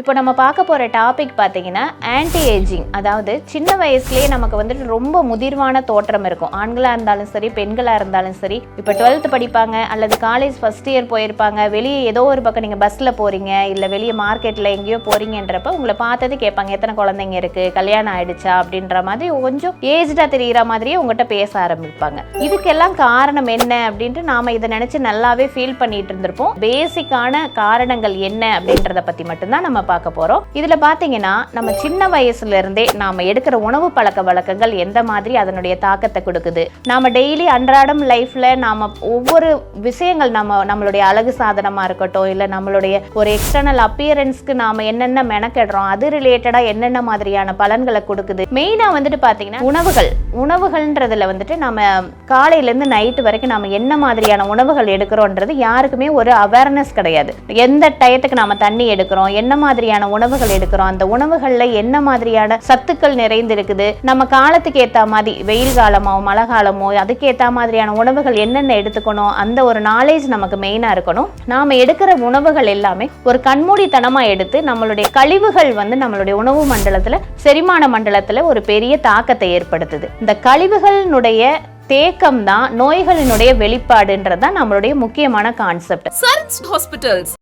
இப்போ நம்ம பார்க்க போகிற டாபிக் பார்த்தீங்கன்னா ஆன்டி ஏஜிங். அதாவது சின்ன வயசுலேயே நமக்கு வந்துட்டு ரொம்ப முதிர்வான தோற்றம் இருக்கும். ஆண்களாக இருந்தாலும் சரி, பெண்களாக இருந்தாலும் சரி. இப்போ 12th படிப்பாங்க அல்லது காலேஜ் ஃபர்ஸ்ட் இயர் போயிருப்பாங்க. வெளியே ஏதோ ஒரு பக்கம் நீங்கள் பஸ்ஸில் போகிறீங்க, இல்லை வெளியே மார்க்கெட்டில் எங்கேயோ போகிறீங்கன்றப்ப உங்களை பார்த்தது கேட்பாங்க, எத்தனை குழந்தைங்க இருக்குது, கல்யாணம் ஆயிடுச்சா அப்படின்ற மாதிரி கொஞ்சம் ஏஜ்டாக தெரிகிற மாதிரியே உங்கள்கிட்ட பேச ஆரம்பிப்பாங்க. இதுக்கெல்லாம் காரணம் என்ன அப்படின்ட்டு நாம் இதை நினச்சி நல்லாவே ஃபீல் பண்ணிட்டு இருந்திருப்போம். பேசிக்கான காரணங்கள் என்ன அப்படின்றத பற்றி மட்டும்தான் நம்ம பார்க்க போறோம். இதுல பாத்தீங்கன்னா நம்ம சின்ன வயசுல இருந்தே நாம எடுக்கிற உணவு பழக்க வழக்கங்கள் எந்த மாதிரி அதனுடைய தாக்கத்தை கொடுக்குது. நாம டெய்லி அன்றாடம் லைஃப்ல நாம ஒவ்வொரு விஷயங்கள் நம்மளுடைய அழகு சாதனமா இருக்கட்டும், இல்ல நம்மளுடைய ஒரு எக்ஸ்டர்னல் அப்பியரன்ஸ்க்கு நாம என்னென்ன மெனக்கெடுறோம், அது ரிலேட்டடா என்னென்ன மாதிரியான பலன்களை கொடுக்குது. மெயினா வந்துட்டு பாத்தீங்கன்னா உணவுகள்ன்றதுல வந்துட்டு நம்ம காலையில இருந்து நைட்டு வரைக்கும் நாம என்ன மாதிரியான உணவுகள் எடுக்கிறோன்றது யாருக்குமே ஒரு அவேர்னஸ் கிடையாது. எந்த டயத்துக்கு நாம தண்ணி எடுக்கிறோம், என்ன மாதிரியான உணவுகள் எடுக்கிறோம், அந்த உணவுகள்ல என்ன மாதிரியான சத்துக்கள் நிறைந்து இருக்குது, நம்ம காலத்துக்கு ஏத்த மாதிரி வெயில் காலமோ மழை காலமோ அதுக்கேற்ற மாதிரியான உணவுகள் என்னென்ன எடுத்துக்கணும், அந்த ஒரு நாலேஜ் நமக்கு மெயினா இருக்கணும். நாம எடுக்கிற உணவுகள் எல்லாமே ஒரு கண்மூடித்தனமா எடுத்து நம்மளுடைய கழிவுகள் நம்மளுடைய உணவு மண்டலத்துல, செரிமான மண்டலத்துல ஒரு பெரிய தாக்கத்தை ஏற்படுத்துது. இந்த கழிவுகளினுடைய தேக்கம் தான் நோய்களினுடைய வெளிப்பாடுன்றதுதான் நம்மளுடைய முக்கியமான கான்செப்ட். சரண்ஸ் ஹாஸ்பிட்டல்ஸ்